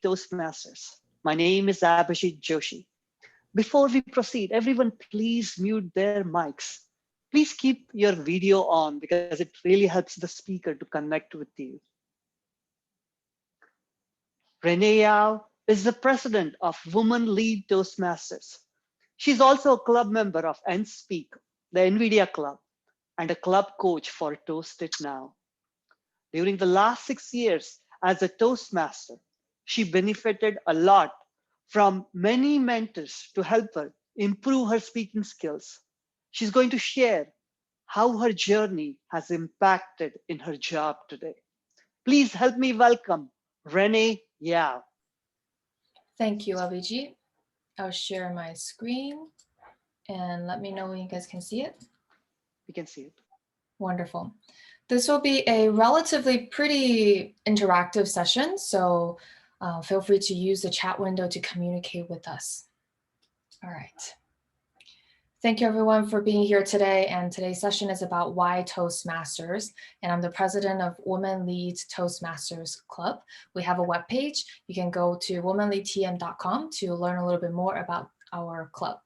Toastmasters. My name is Abhijit Joshi. Before we proceed, everyone please mute their mics. Please keep your video on because it really helps the speaker to connect with you. Renee Yao is the president of Women Lead Toastmasters. She's also a club member of NSpeak, the NVIDIA Club, and a club coach for Toast It Now. During the last 6 years as a Toastmaster, she benefited a lot from many mentors to help her improve her speaking skills. She's going to share how her journey has impacted in her job today. Please help me welcome Renee Yao. Thank you, Abhijit. I'll share my screen and let me know when you guys can see it. We can see it. Wonderful. This will be a relatively pretty interactive session, so feel free to use the chat window to communicate with us. All right. Thank you everyone for being here today, and today's session is about why Toastmasters, and I'm the president of Women Lead Toastmasters Club. We have a webpage. You can go to womenleadtm.com to learn a little bit more about our club.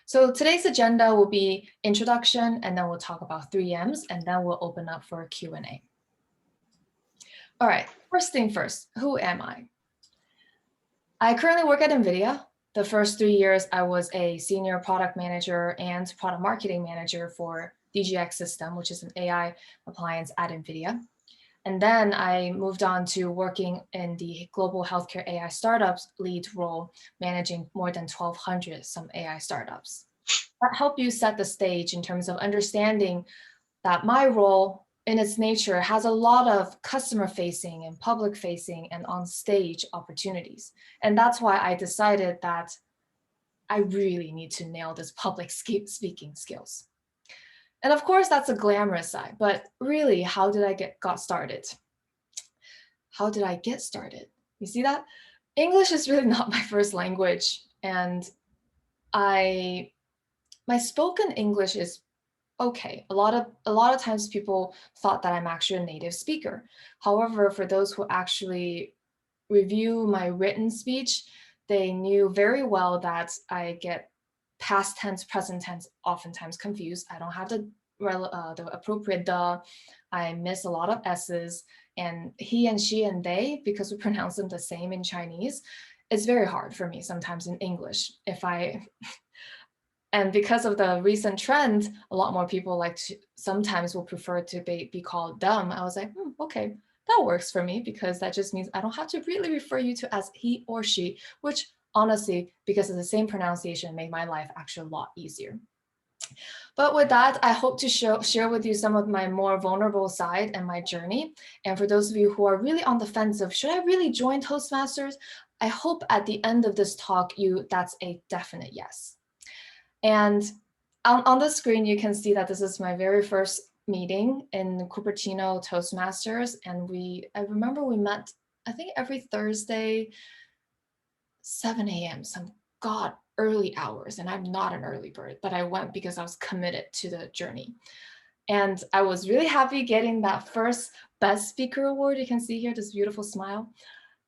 So today's agenda will be introduction, and then we'll talk about 3Ms, and then we'll open up for a Q&A. All right, first thing first, who am I? I currently work at NVIDIA. The first 3 years, I was a senior product manager and product marketing manager for DGX System, which is an AI appliance at NVIDIA. And then I moved on to working in the global healthcare AI startups lead role, managing more than 1,200 some AI startups. That helped you set the stage in terms of understanding that my role in its nature has a lot of customer facing and public facing and on stage opportunities. And that's why I decided that I really need to nail this public speaking skills. And of course, that's a glamorous side, but really, how did I got started? How did I get started? You see that? English is really not my first language, and my spoken English is okay. A lot of times people thought that I'm actually a native speaker. However, for those who actually review my written speech, they knew very well that I get past tense, present tense oftentimes confused. I don't have the appropriate the. I miss a lot of S's, and he and she and they, because we pronounce them the same in Chinese, it's very hard for me sometimes in English. And because of the recent trend, a lot more people sometimes will prefer to be called dumb. I was like, okay, that works for me, because that just means I don't have to really refer you to as he or she, which honestly, because of the same pronunciation, made my life actually a lot easier. But with that, I hope to share with you some of my more vulnerable side and my journey. And for those of you who are really on the fence of, should I really join Toastmasters? I hope at the end of this talk, that's a definite yes. And on the screen, you can see that this is my very first meeting in Cupertino Toastmasters. And I remember we met, I think every Thursday, 7 a.m., some early hours. And I'm not an early bird, but I went because I was committed to the journey. And I was really happy getting that first Best Speaker Award. You can see here this beautiful smile.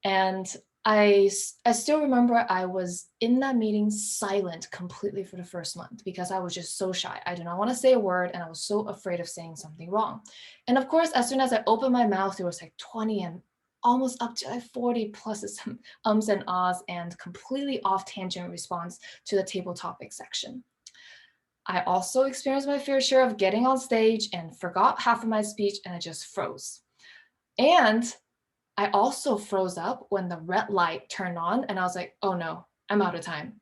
And I still remember I was in that meeting silent completely for the first month because I was just so shy. I did not want to say a word, and I was so afraid of saying something wrong. And of course, as soon as I opened my mouth, there was like 20 and almost up to 40 plus some ums and ahs and completely off tangent response to the table topic section. I also experienced my fair share of getting on stage and forgot half of my speech, and I just froze. And I also froze up when the red light turned on, and I was like, oh no, I'm out of time.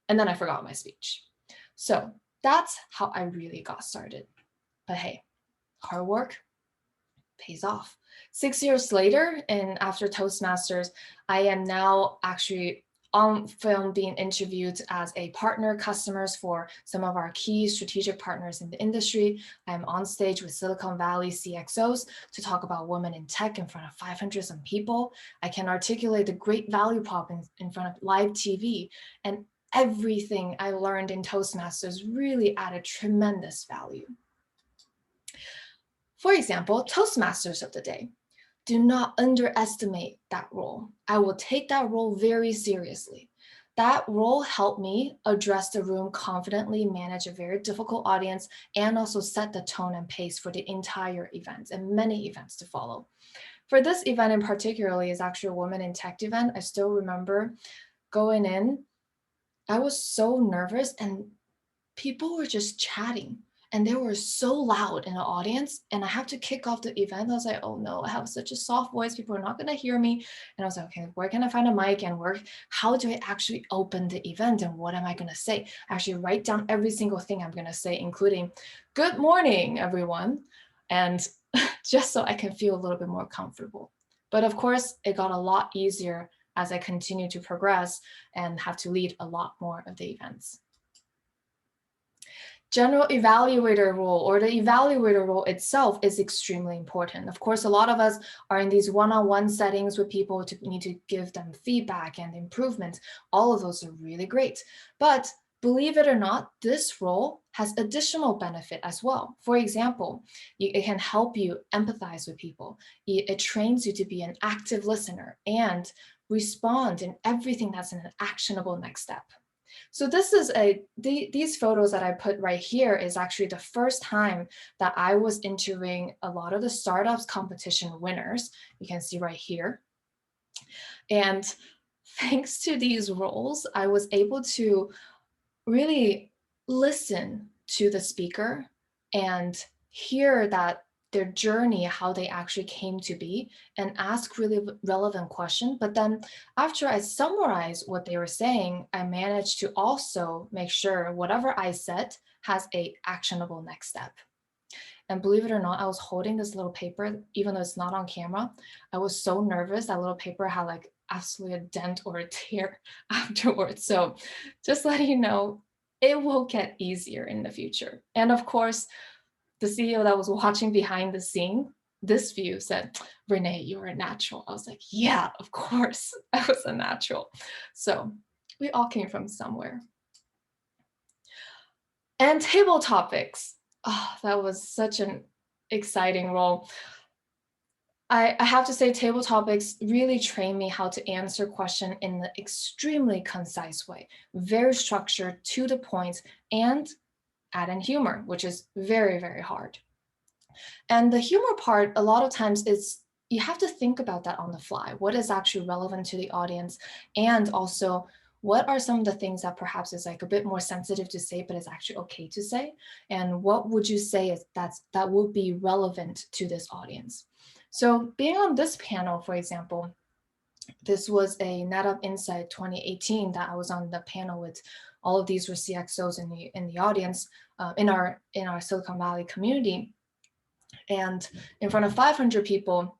And then I forgot my speech. So that's how I really got started. But hey, hard work pays off. 6 years later, and after Toastmasters, I am now actually on film being interviewed as a partner customers for some of our key strategic partners in the industry. I'm on stage with Silicon Valley CXOs to talk about women in tech in front of 500 some people. I can articulate the great value prop in front of live TV, and everything I learned in Toastmasters really added tremendous value. For example, Toastmasters of the day. do not underestimate that role. I will take that role very seriously. That role helped me address the room confidently, manage a very difficult audience, and also set the tone and pace for the entire event and many events to follow. For this event in particularly is actually a Women in Tech event. I still remember going in, I was so nervous and people were just chatting and they were so loud in the audience, and I have to kick off the event. I was like, oh no, I have such a soft voice, people are not going to hear me. And I was like, okay, where can I find a mic, and how do I actually open the event, and what am I going to say? I actually write down every single thing I'm going to say, including good morning everyone, and just so I can feel a little bit more comfortable. But of course it got a lot easier as I continued to progress and have to lead a lot more of the events. General evaluator role, or the evaluator role itself, is extremely important. Of course, a lot of us are in these one-on-one settings with people to need to give them feedback and improvements. All of those are really great. But believe it or not, this role has additional benefit as well. For example, it can help you empathize with people. It trains you to be an active listener and respond in everything that's an actionable next step. So this is these photos that I put right here is actually the first time that I was interviewing a lot of the startups competition winners. You can see right here. And thanks to these roles, I was able to really listen to the speaker and hear that their journey, how they actually came to be, and ask really relevant questions. But then after I summarize what they were saying, I managed to also make sure whatever I said has a actionable next step. And believe it or not, I was holding this little paper, even though it's not on camera. I was so nervous. That little paper had like absolutely a dent or a tear afterwards. So just letting you know, it will get easier in the future. And of course, the CEO that was watching behind the scene, this view said, Renee, you're a natural. I was like, yeah, of course, I was a natural. So we all came from somewhere. And table topics. Oh, that was such an exciting role. I have to say table topics really train me how to answer question in an extremely concise way, very structured, to the point, and add in humor, which is very, very hard. And the humor part, a lot of times you have to think about that on the fly. What is actually relevant to the audience? And also, what are some of the things that perhaps is like a bit more sensitive to say, but is actually okay to say? And what would you say is that would be relevant to this audience? So being on this panel, for example, this was a NetApp Insight 2018 that I was on the panel with. All of these were CXOs in the audience, in our Silicon Valley community. And in front of 500 people,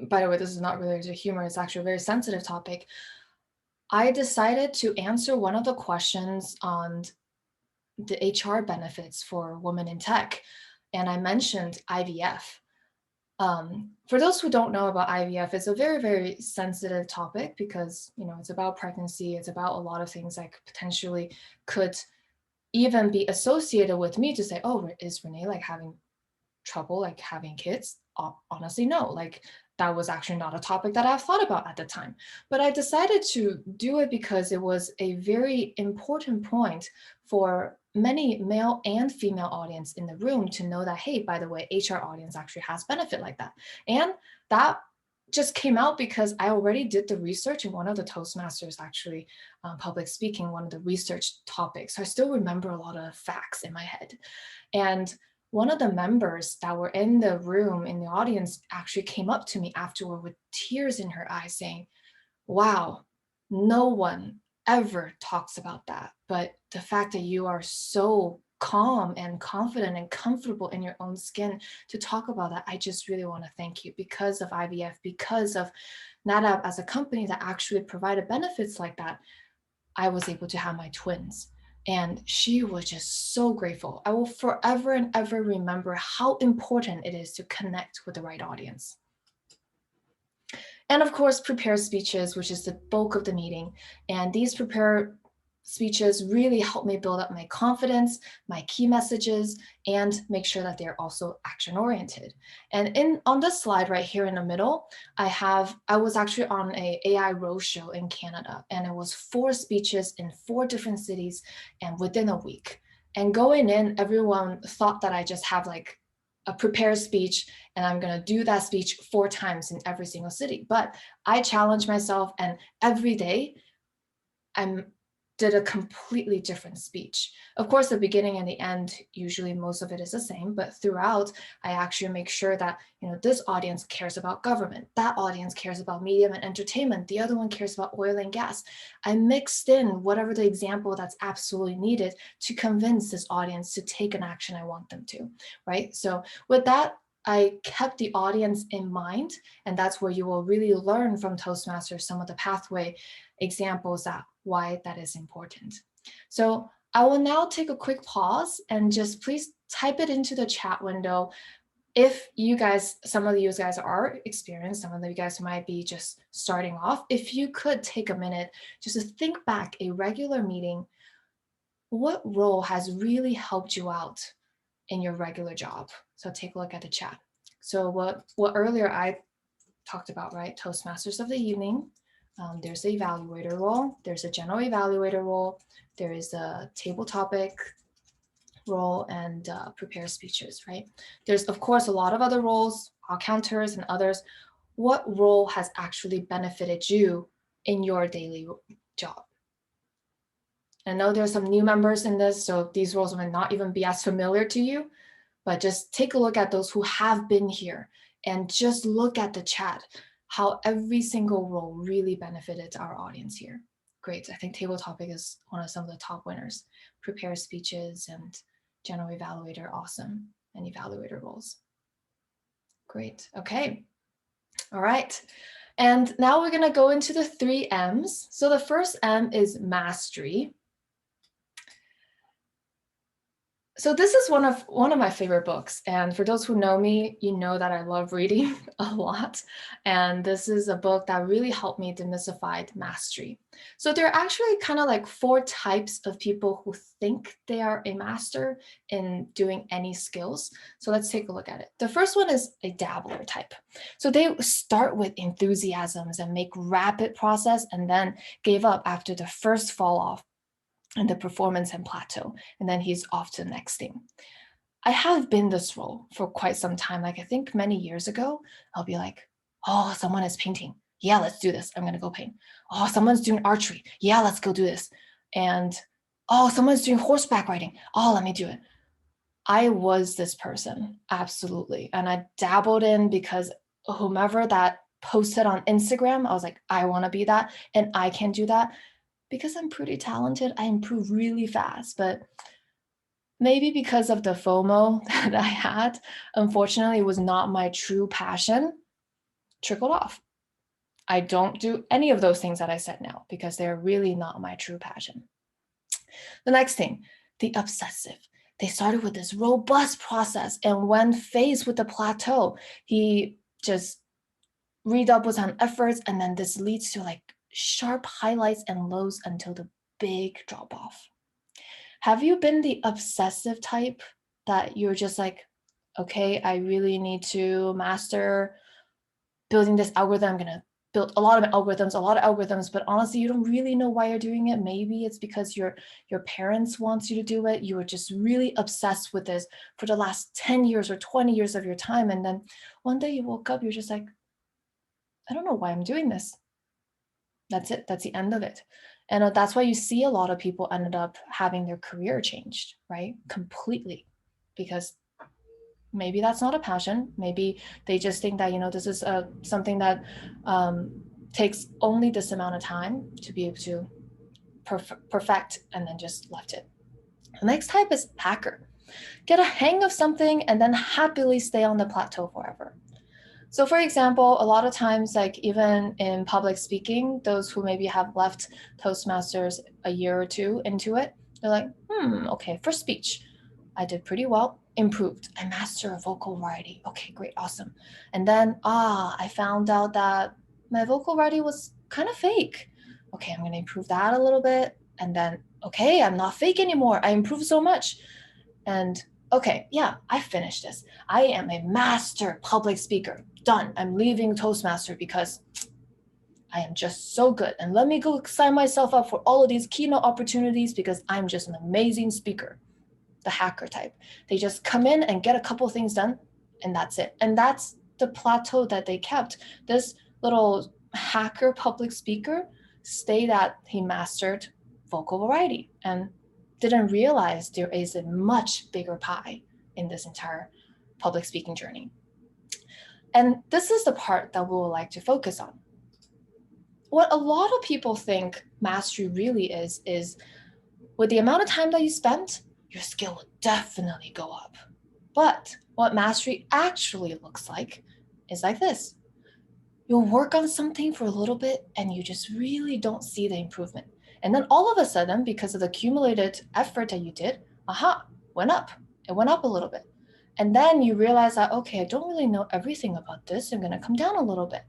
by the way, this is not related to humor, it's actually a very sensitive topic. I decided to answer one of the questions on the HR benefits for women in tech. And I mentioned IVF. For those who don't know about IVF, it's a very, very sensitive topic because, it's about pregnancy. It's about a lot of things that potentially could even be associated with me to say, oh, is Renee like having trouble like having kids? Honestly, no. Like that was actually not a topic that I've thought about at the time. But I decided to do it because it was a very important point for many male and female audience in the room to know that, hey, by the way, HR audience actually has benefit like that. And that just came out because I already did the research in one of the Toastmasters, actually, public speaking, one of the research topics. So I still remember a lot of facts in my head. And one of the members that were in the room, in the audience, actually came up to me afterward with tears in her eyes saying, wow, no one ever talks about that. But the fact that you are so calm and confident and comfortable in your own skin to talk about that, I just really want to thank you because of IVF, because of NetApp as a company that actually provided benefits like that. I was able to have my twins. And she was just so grateful. I will forever and ever remember how important it is to connect with the right audience. And of course, prepare speeches, which is the bulk of the meeting. And these prepare speeches really help me build up my confidence, my key messages, and make sure that they're also action oriented. And on this slide right here in the middle, I was actually on a AI roadshow in Canada, and it was 4 speeches in 4 different cities and within a week. And going in, everyone thought that I just have like a prepared speech and I'm going to do that speech 4 times in every single city. But I challenged myself, and every day I did a completely different speech. Of course, the beginning and the end, usually most of it is the same, but throughout, I actually make sure that, this audience cares about government, that audience cares about media and entertainment, the other one cares about oil and gas. I mixed in whatever the example that's absolutely needed to convince this audience to take an action I want them to, right? So with that, I kept the audience in mind, and that's where you will really learn from Toastmasters some of the pathway examples that why that is important. So I will now take a quick pause and just please type it into the chat window. If you guys, some of you guys are experienced, some of you guys might be just starting off, if you could take a minute just to think back a regular meeting, what role has really helped you out in your regular job? So take a look at the chat. So what earlier I talked about, right? Toastmasters of the evening. There's the evaluator role. There's a general evaluator role. There is a table topic role and prepare speeches, right? There's, of course, a lot of other roles, counters and others. What role has actually benefited you in your daily job? I know there's some new members in this, so these roles might not even be as familiar to you, but just take a look at those who have been here and just look at the chat, how every single role really benefited our audience here. Great, I think table topic is one of some of the top winners. Prepare speeches and general evaluator, awesome, and evaluator roles. Great, okay, all right. And now we're gonna go into the 3 M's. So the first M is mastery. So this is one of my favorite books, and for those who know me, you know that I love reading a lot, and this is a book that really helped me demystify mastery. So there are actually kind of like 4 types of people who think they are a master in doing any skills. So let's take a look at it. The first one is a dabbler type. So they start with enthusiasms and make rapid process and then gave up after the first fall off and the performance and plateau, and then he's off to the next thing. I have been this role for quite some time. Like I think many years ago, I'll be like, oh, someone is painting. Yeah, let's do this. I'm gonna go paint. Oh, someone's doing archery. Yeah, let's go do this. And oh, someone's doing horseback riding. Oh, let me do it. I was this person, absolutely. And I dabbled in because whomever that posted on Instagram, I was like, I wanna be that and I can do that. Because I'm pretty talented, I improve really fast, but maybe because of the FOMO that I had, unfortunately, it was not my true passion, trickled off. I don't do any of those things that I said now because they're really not my true passion. The next thing, the obsessive. They started with this robust process, and when faced with the plateau, he just redoubles on efforts, and then this leads to like sharp highlights and lows until the big drop off. Have you been the obsessive type that you're just like, okay, I really need to master building this algorithm. I'm going to build a lot of algorithms, but honestly, you don't really know why you're doing it. Maybe it's because your parents want you to do it. You were just really obsessed with this for the last 10 years or 20 years of your time. And then one day you woke up, you're just like, I don't know why I'm doing this. That's it. That's the end of it. And that's why you see a lot of people ended up having their career changed, right? Completely. Because maybe that's not a passion. Maybe they just think that, this is something that takes only this amount of time to be able to perfect, and then just left it. The next type is hacker. Get a hang of something and then happily stay on the plateau forever. So for example, a lot of times, like even in public speaking, those who maybe have left Toastmasters a year or 2 into it, they're like, okay, for speech, I did pretty well, improved. I master a vocal variety. Okay, great, awesome. And then, I found out that my vocal variety was kind of fake. Okay, I'm gonna improve that a little bit. And then okay, I'm not fake anymore. I improved so much. And okay, yeah, I finished this. I am a master public speaker. Done. I'm leaving Toastmaster because I am just so good. And let me go sign myself up for all of these keynote opportunities because I'm just an amazing speaker. The hacker type. They just come in and get a couple things done, and that's it. And that's the plateau that they kept. This little hacker public speaker stayed that he mastered vocal variety and didn't realize there is a much bigger pie in this entire public speaking journey. And this is the part that we would like to focus on. What a lot of people think mastery really is with the amount of time that you spent, your skill will definitely go up. But what mastery actually looks like is like this. You'll work on something for a little bit and you just really don't see the improvement. And then all of a sudden, because of the accumulated effort that you did, went up. It went up a little bit. And then you realize that, okay, I don't really know everything about this. I'm going to come down a little bit.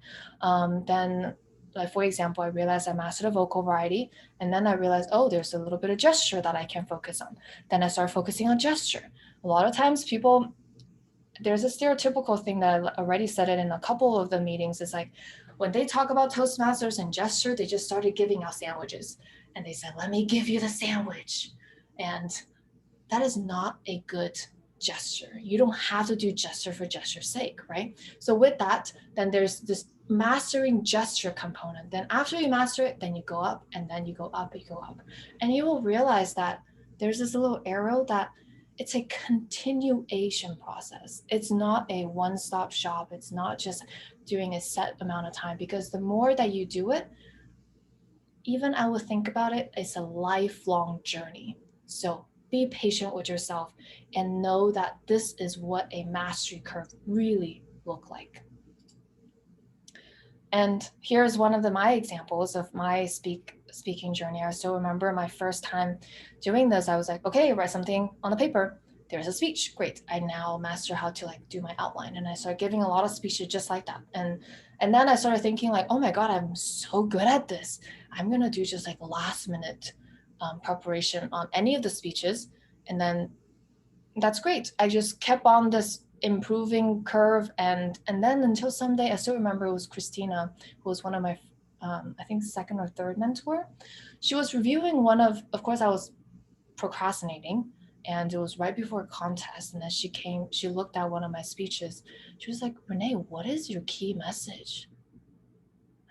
Then, like for example, I realized I mastered a vocal variety. And then I realized, oh, there's a little bit of gesture that I can focus on. Then I started focusing on gesture. A lot of times people, there's a stereotypical thing that I already said it in a couple of the meetings. It's like when they talk about Toastmasters and gesture, they just started giving out sandwiches. And they said, let me give you the sandwich. And that is not a good gesture. You don't have to do gesture for gesture's sake, right? So with that, then there's this mastering gesture component. Then after you master it, then you go up and then you go up and you go up. And you will realize that there's this little arrow that it's a continuation process. It's not a one-stop shop. It's not just doing a set amount of time, because the more that you do it, even I would think about it, it's a lifelong journey. So be patient with yourself and know that this is what a mastery curve really look like. And here's one of my examples of my speaking journey. I still remember my first time doing this. I was like, okay, write something on the paper. There's a speech. Great. I now master how to like do my outline. And I started giving a lot of speeches just like that. And then I started thinking like, oh my God, I'm so good at this. I'm going to do just like last minute preparation on any of the speeches. And then that's great. I just kept on this improving curve, and then until someday, I still remember it was Christina, who was one of my I think second or third mentor. She was reviewing one of course I was procrastinating, and it was right before a contest, and then she looked at one of my speeches. She was like, Renee, what is your key message?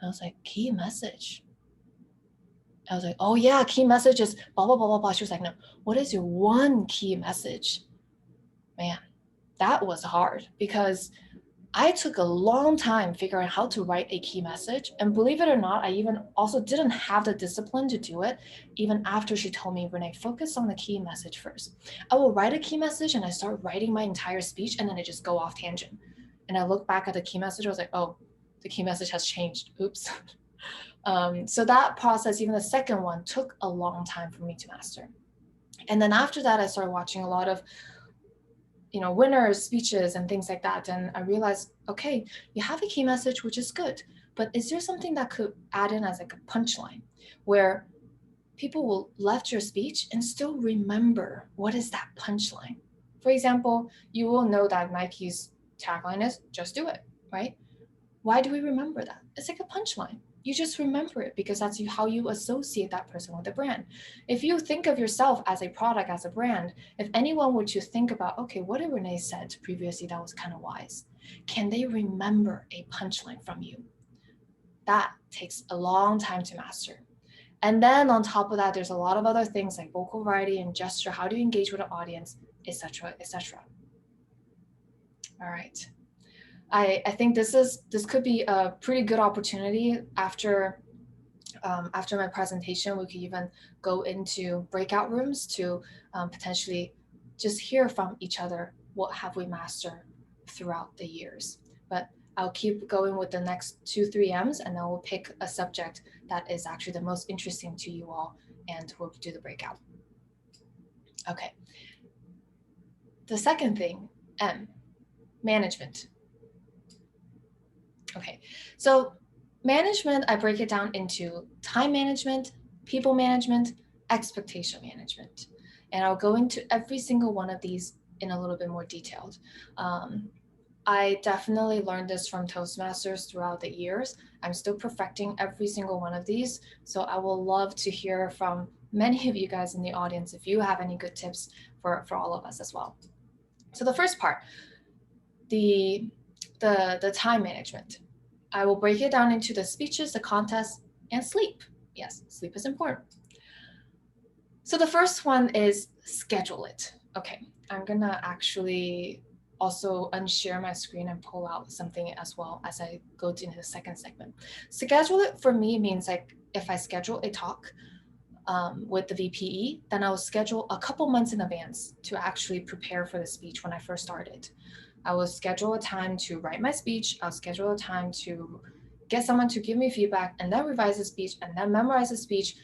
I was like, key message? I was like, oh yeah, key message is blah blah blah blah blah. She was like, no, what is your one key message? Man, that was hard, because I took a long time figuring out how to write a key message. And believe it or not, I even also didn't have the discipline to do it, even after she told me, Renee, focus on the key message first. I will write a key message and I start writing my entire speech, and then I just go off tangent. And I look back at the key message, I was like, oh, the key message has changed. Oops. So that process, even the second one, took a long time for me to master. And then after that, I started watching a lot of winners speeches and things like that, and I realized, okay, you have a key message, which is good, but is there something that could add in as like a punchline where people will left your speech and still remember what is that punchline? For example, you will know that Nike's tagline is just do it, right? Why do we remember that? It's like a punchline. You just remember it because that's how you associate that person with the brand. If you think of yourself as a product, as a brand, if anyone were to think about, okay, what did Renee said previously that was kind of wise? Can they remember a punchline from you? That takes a long time to master. And then on top of that, there's a lot of other things like vocal variety and gesture. How do you engage with an audience, etc., etc. All right. I think this could be a pretty good opportunity after my presentation. We could even go into breakout rooms to potentially just hear from each other. What have we mastered throughout the years? But I'll keep going with the next 2-3 M's, and then we'll pick a subject that is actually the most interesting to you all, and we'll do the breakout. Okay. The second thing, M, management. Okay, so management, I break it down into time management, people management, expectation management. And I'll go into every single one of these in a little bit more detailed. I definitely learned this from Toastmasters throughout the years. I'm still perfecting every single one of these. So I will love to hear from many of you guys in the audience if you have any good tips for all of us as well. So the first part, the time management. I will break it down into the speeches, the contests, and sleep. Yes, sleep is important. So the first one is schedule it. Okay, I'm gonna actually also unshare my screen and pull out something as well as I go into the second segment. Schedule it for me means like if I schedule a talk with the VPE, then I'll schedule a couple months in advance to actually prepare for the speech when I first started. I will schedule a time to write my speech. I'll schedule a time to get someone to give me feedback and then revise the speech and then memorize the speech.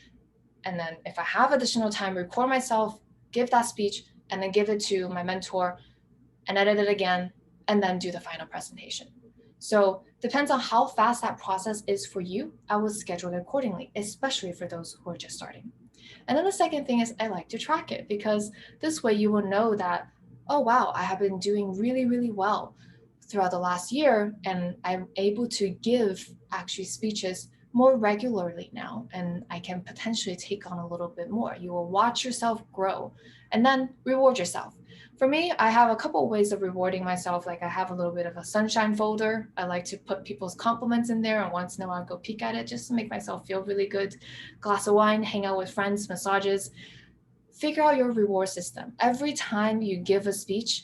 And then if I have additional time, record myself, give that speech, and then give it to my mentor and edit it again, and then do the final presentation. So depends on how fast that process is for you. I will schedule it accordingly, especially for those who are just starting. And then the second thing is I like to track it because this way you will know that, oh, wow, I have been doing really, really well throughout the last year. And I'm able to give actually speeches more regularly now. And I can potentially take on a little bit more. You will watch yourself grow and then reward yourself. For me, I have a couple of ways of rewarding myself. Like I have a little bit of a sunshine folder. I like to put people's compliments in there, and once in a while go peek at it just to make myself feel really good. Glass of wine, hang out with friends, massages. Figure out your reward system. Every time you give a speech,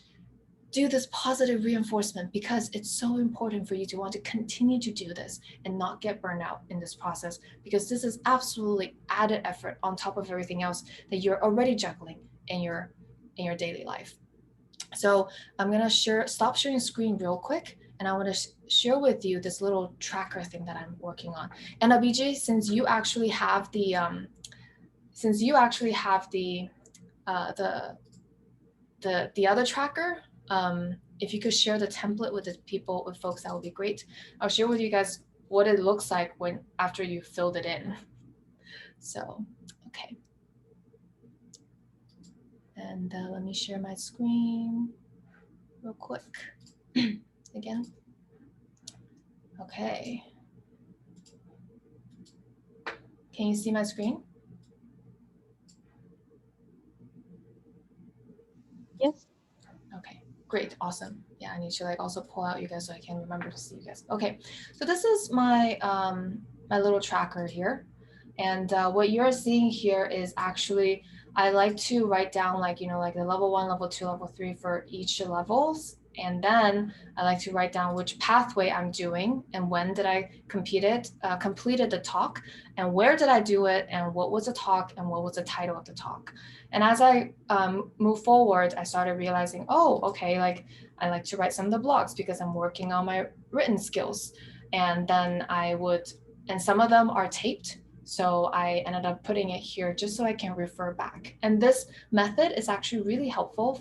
do this positive reinforcement because it's so important for you to want to continue to do this and not get burned out in this process, because this is absolutely added effort on top of everything else that you're already juggling in your daily life. So I'm gonna stop sharing screen real quick, and I want to share with you this little tracker thing that I'm working on. And Abhijay, since you actually have the other tracker, if you could share the template with folks, that would be great. I'll share with you guys what it looks like after you filled it in. So, okay. And let me share my screen real quick again. Okay. Can you see my screen? Yes. Okay, great, awesome. Yeah, I need to also pull out you guys so I can remember to see you guys. Okay, so this is my my little tracker here. And what you're seeing here is actually, I like to write down like the level 1, level 2, level 3 for each levels. And then I like to write down which pathway I'm doing and when did I completed the talk, and where did I do it, and what was the talk, and what was the title of the talk. And as I move forward, I started realizing, oh, okay, like I like to write some of the blogs because I'm working on my written skills. And then and some of them are taped. So I ended up putting it here just so I can refer back. And this method is actually really helpful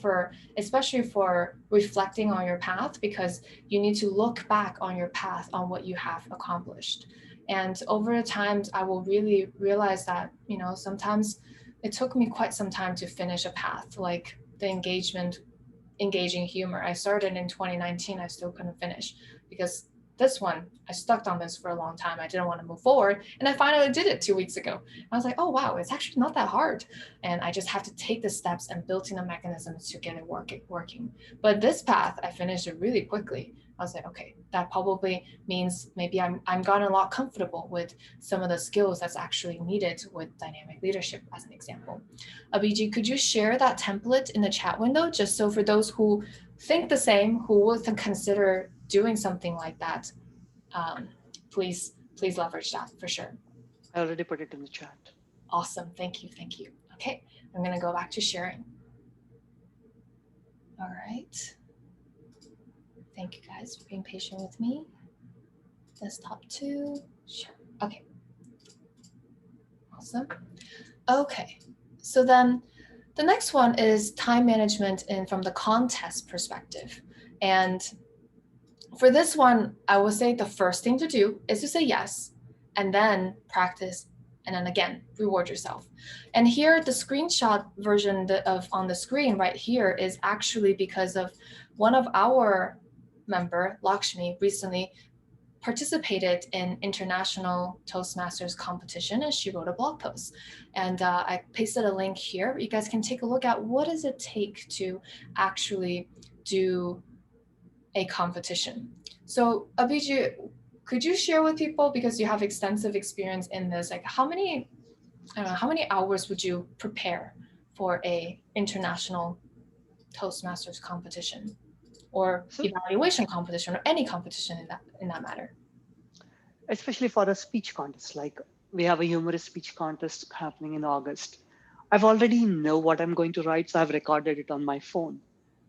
especially for reflecting on your path, because you need to look back on your path on what you have accomplished. And over time, I will really realize that, sometimes it took me quite some time to finish a path, like the engaging humor. I started in 2019, I still couldn't finish because this one, I stuck on this for a long time. I didn't want to move forward. And I finally did it 2 weeks ago. I was like, oh, wow, it's actually not that hard. And I just have to take the steps and build in the mechanisms to get it working. But this path, I finished it really quickly. I was like, okay, that probably means maybe I'm gotten a lot comfortable with some of the skills that's actually needed with dynamic leadership, as an example. Abhijit, could you share that template in the chat window, just so for those who think the same, who will consider doing something like that, please leverage that for sure. I already put it in the chat. Awesome, thank you. Okay, I'm gonna go back to sharing. All right. Thank you guys for being patient with me. Desktop 2, sure, okay. Awesome, okay. So then the next one is time management from the contest perspective. And for this one, I would say the first thing to do is to say yes, and then practice And then again, reward yourself. And here, the screenshot version of on the screen right here is actually because of one of our member, Lakshmi, recently participated in international Toastmasters competition, and she wrote a blog post. And I pasted a link here. You guys can take a look at what does it take to actually do a competition. So Abhijit, could you share with people, because you have extensive experience in this, like how many hours would you prepare for a international Toastmasters competition or So evaluation competition or any competition in that matter? especially for a speech contest, like we have a humorous speech contest happening in August. I've already know what I'm going to write, so I've recorded it on my phone.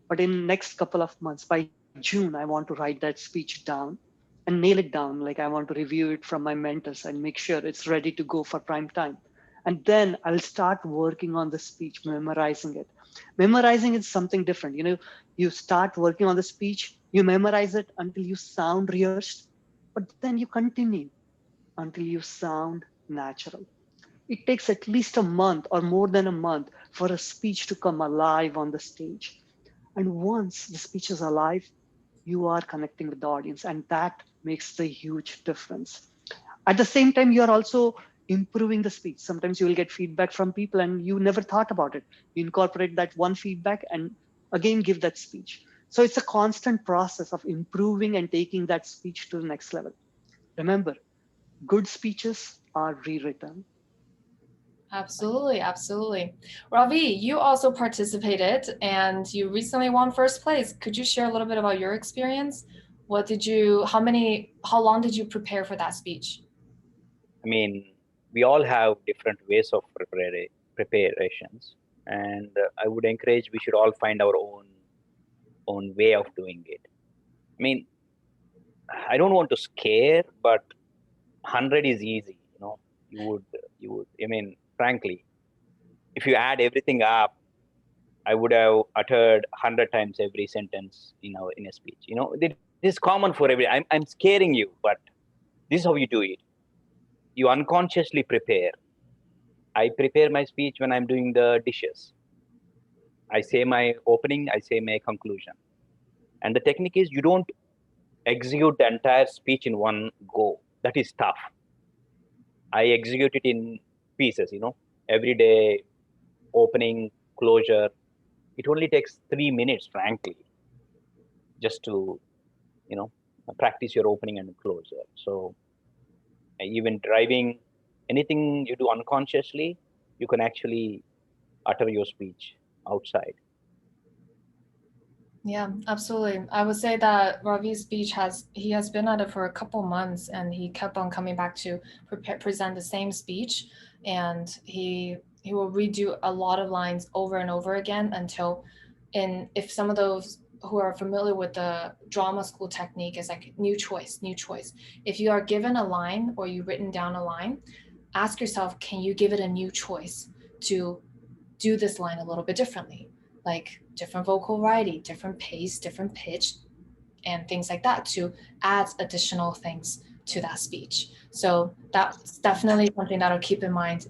But in next couple of months, by June, I want to write that speech down and nail it down. Like I want to review it from my mentors and make sure it's ready to go for prime time. And then I'll start working on the speech, memorizing it. Memorizing is something different. You start working on the speech, you memorize it until you sound rehearsed, but then you continue until you sound natural. It takes at least a month or more than a month for a speech to come alive on the stage. And once the speech is alive, you are connecting with the audience, and that makes the huge difference. At the same time, you're also improving the speech. Sometimes you will get feedback from people and you never thought about it. You incorporate that one feedback and again give that speech. So it's a constant process of improving and taking that speech to the next level. Remember, good speeches are rewritten. Absolutely, absolutely. Ravi, you also participated and you recently won first place. Could you share a little bit about your experience? How long did you prepare for that speech? I mean, we all have different ways of preparations, and I would encourage we should all find our own way of doing it. I mean, I don't want to scare, but 100 is easy. You would. I mean, frankly, if you add everything up, I would have uttered 100 times every sentence in a speech. This is common for every. I'm scaring you, but this is how you do it. You unconsciously prepare. I prepare my speech when I'm doing the dishes. I say my opening, I say my conclusion. And the technique is you don't execute the entire speech in one go. That is tough. I execute it in pieces, every day, opening, closure. It only takes 3 minutes, frankly, just to, practice your opening and closure. So even driving, anything you do unconsciously, you can actually utter your speech outside. Yeah, absolutely. I would say that Ravi's speech he has been at it for a couple months and he kept on coming back to present the same speech, and he will redo a lot of lines over and over again until if some of those who are familiar with the drama school technique is like new choice. If you are given a line or you've written down a line, ask yourself, can you give it a new choice to do this line a little bit differently? Like different vocal variety, different pace, different pitch, and things like that to add additional things to that speech. So that's definitely something that I'll keep in mind.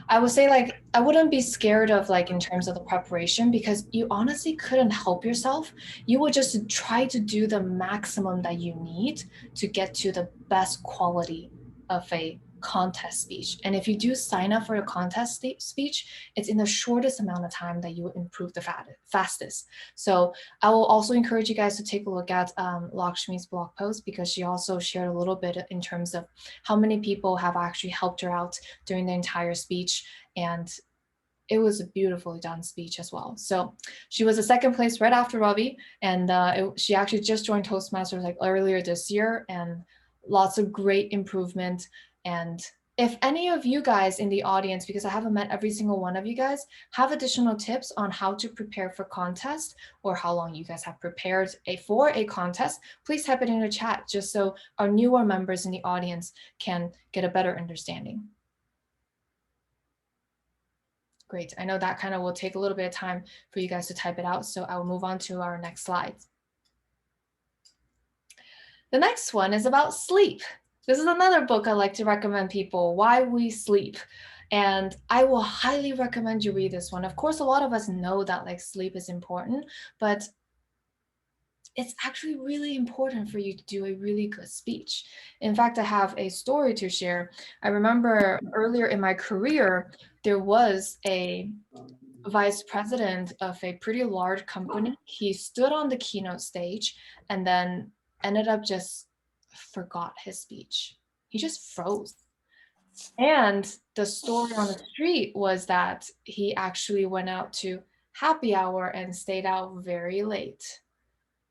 I would say, like, I wouldn't be scared of, like, in terms of the preparation, because you honestly couldn't help yourself. You would just try to do the maximum that you need to get to the best quality of a contest speech. And if you do sign up for a contest speech, it's in the shortest amount of time that you will improve the fastest. So I will also encourage you guys to take a look at Lakshmi's blog post, because she also shared a little bit in terms of how many people have actually helped her out during the entire speech. And it was a beautifully done speech as well. So she was a second place right after Ravi, and she actually just joined Toastmasters like earlier this year, and lots of great improvement. And if any of you guys in the audience, because I haven't met every single one of you guys, have additional tips on how to prepare for contest, or how long you guys have prepared for a contest, please type it in the chat, just so our newer members in the audience can get a better understanding. Great. I know that kind of will take a little bit of time for you guys to type it out, so I will move on to our next slides. The next one is about sleep. This is another book I like to recommend people, Why We Sleep. And I will highly recommend you read this one. Of course, a lot of us know that like sleep is important, but it's actually really important for you to do a really good speech. In fact, I have a story to share. I remember earlier in my career, there was a vice president of a pretty large company. He stood on the keynote stage and then ended up just forgot his speech. He just froze. And the story on the street was that he actually went out to happy hour and stayed out very late.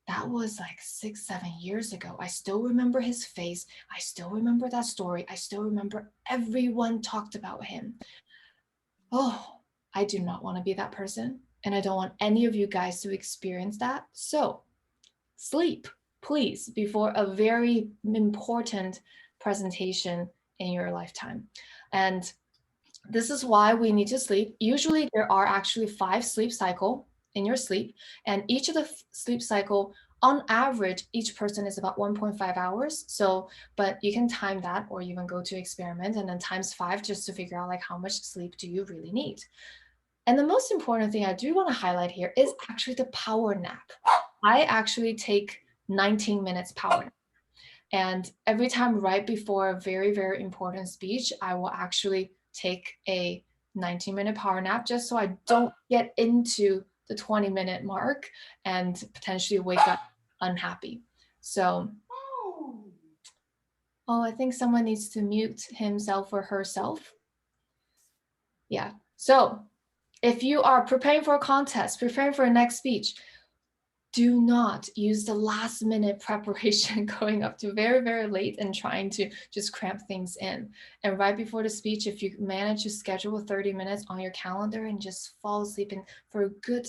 That was like 6, 7 years ago. I still remember his face. I still remember that story. I still remember everyone talked about him. Oh, I do not want to be that person. And I don't want any of you guys to experience that. So sleep, please, before a very important presentation in your lifetime. And this is why we need to sleep. Usually there are actually 5 sleep cycles in your sleep, and each of the sleep cycle, on average, each person is about 1.5 hours. So, but you can time that, or even go to experiment and then times 5 just to figure out like how much sleep do you really need. And the most important thing I do want to highlight here is actually the power nap. I actually take 19 minutes power nap. And every time right before a very, very important speech, I will actually take a 19-minute power nap just so I don't get into the 20-minute mark and potentially wake up unhappy. So, oh, I think someone needs to mute himself or herself. Yeah. So if you are preparing for a contest, preparing for a next speech, do not use the last minute preparation going up to very, very late and trying to just cramp things in. And right before the speech, if you manage to schedule 30 minutes on your calendar and just fall asleep in for a good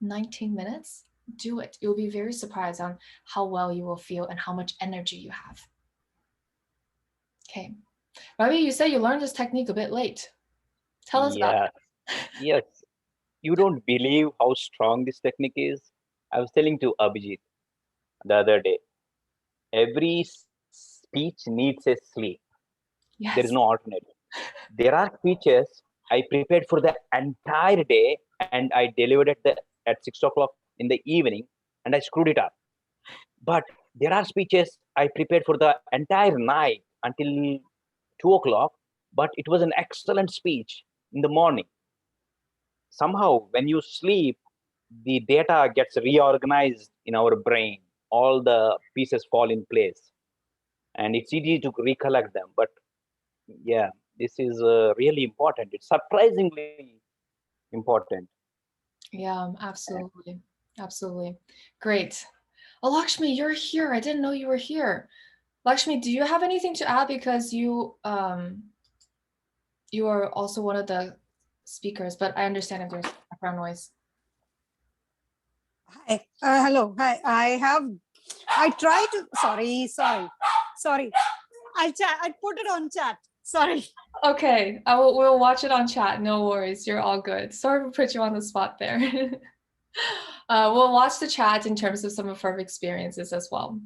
19 minutes, do it. You'll be very surprised on how well you will feel and how much energy you have. Okay. Ravi, you said you learned this technique a bit late. Tell us about it. Yes. You don't believe how strong this technique is. I was telling to Abhijit the other day, every speech needs a sleep. Yes. There is no alternative. There are speeches I prepared for the entire day and I delivered at 6 o'clock in the evening and I screwed it up. But there are speeches I prepared for the entire night until 2 o'clock, but it was an excellent speech in the morning. Somehow, when you sleep, the data gets reorganized in our brain. All the pieces fall in place, and it's easy to recollect them. But yeah, this is really important. It's surprisingly important. Yeah, absolutely. Absolutely. Great. Oh, Lakshmi, you're here. I didn't know you were here. Lakshmi, do you have anything to add? Because you are also one of the speakers, but I understand if there's background noise. Hi. Hello. Hi. I try to. Sorry. I put it on chat. Sorry. Okay, we'll watch it on chat. No worries. You're all good. Sorry to put you on the spot there. We'll watch the chat in terms of some of her experiences as well.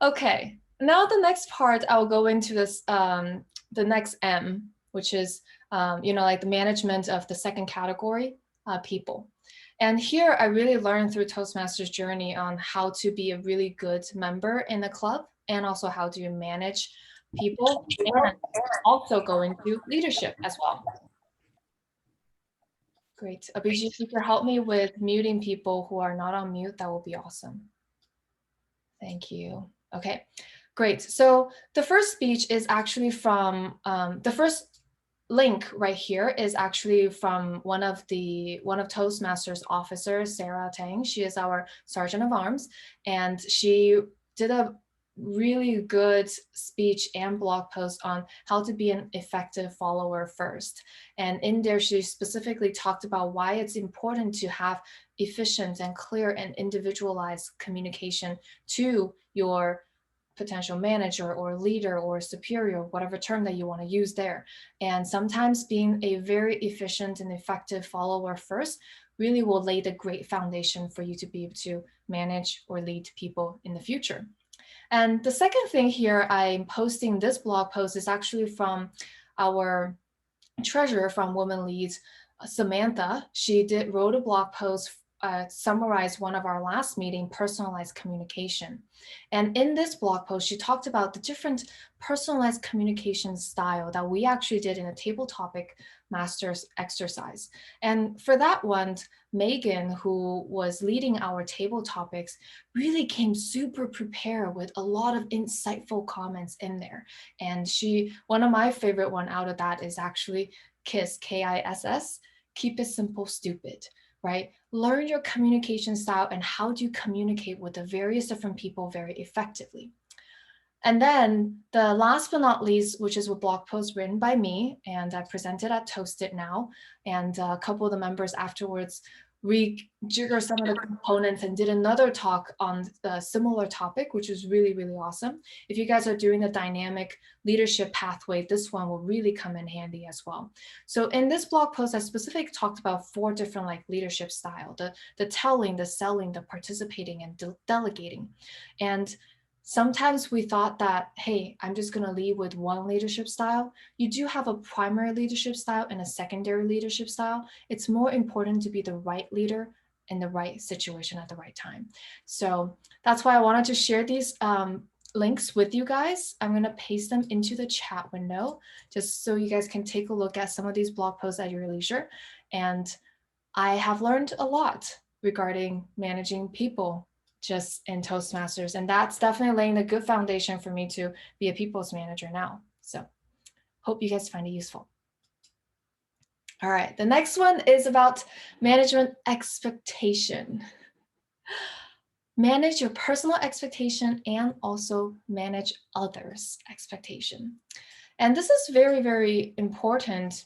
Okay, now the next part, I'll go into this, the next M, which is, like the management of the second category, people. And here I really learned through Toastmasters journey on how to be a really good member in the club and also how to manage people and also go into leadership as well. Great. Abhijit, if you could help me with muting people who are not on mute, that will be awesome. Thank you. Okay, great. So the first speech is actually from, the first link right here is actually from one of Toastmasters officers, Sarah Tang. She is our Sergeant of Arms, and she did a really good speech and blog post on how to be an effective follower first. And in there, she specifically talked about why it's important to have efficient and clear and individualized communication to your potential manager or leader or superior, whatever term that you want to use there. And sometimes being a very efficient and effective follower first really will lay the great foundation for you to be able to manage or lead people in the future. And the second thing here, I'm posting this blog post is actually from our treasurer from Women Leads, Samantha. She wrote a blog post, summarized one of our last meeting, personalized communication. And in this blog post, she talked about the different personalized communication style that we actually did in a table topic masters exercise. And for that one, Megan, who was leading our table topics, really came super prepared with a lot of insightful comments in there. And one of my favorite one out of that is actually KISS, K-I-S-S, keep it simple, stupid, right? Learn your communication style and how do you communicate with the various different people very effectively. And then the last but not least, which is a blog post written by me, and I presented at Toasted now, and a couple of the members afterwards rejiggered some of the components and did another talk on the similar topic, which is really, really awesome. If you guys are doing the dynamic leadership pathway, this one will really come in handy as well. So in this blog post, I specifically talked about 4 different like leadership style, the telling, the selling, the participating, and delegating. And sometimes we thought that, hey, I'm just going to lead with one leadership style. You do have a primary leadership style and a secondary leadership style. It's more important to be the right leader in the right situation at the right time. So that's why I wanted to share these links with you guys. I'm going to paste them into the chat window just so you guys can take a look at some of these blog posts at your leisure. And I have learned a lot regarding managing people just in Toastmasters. And that's definitely laying a good foundation for me to be a people's manager now. So hope you guys find it useful. All right, the next one is about management expectation. Manage your personal expectation and also manage others' expectation. And this is very, very important.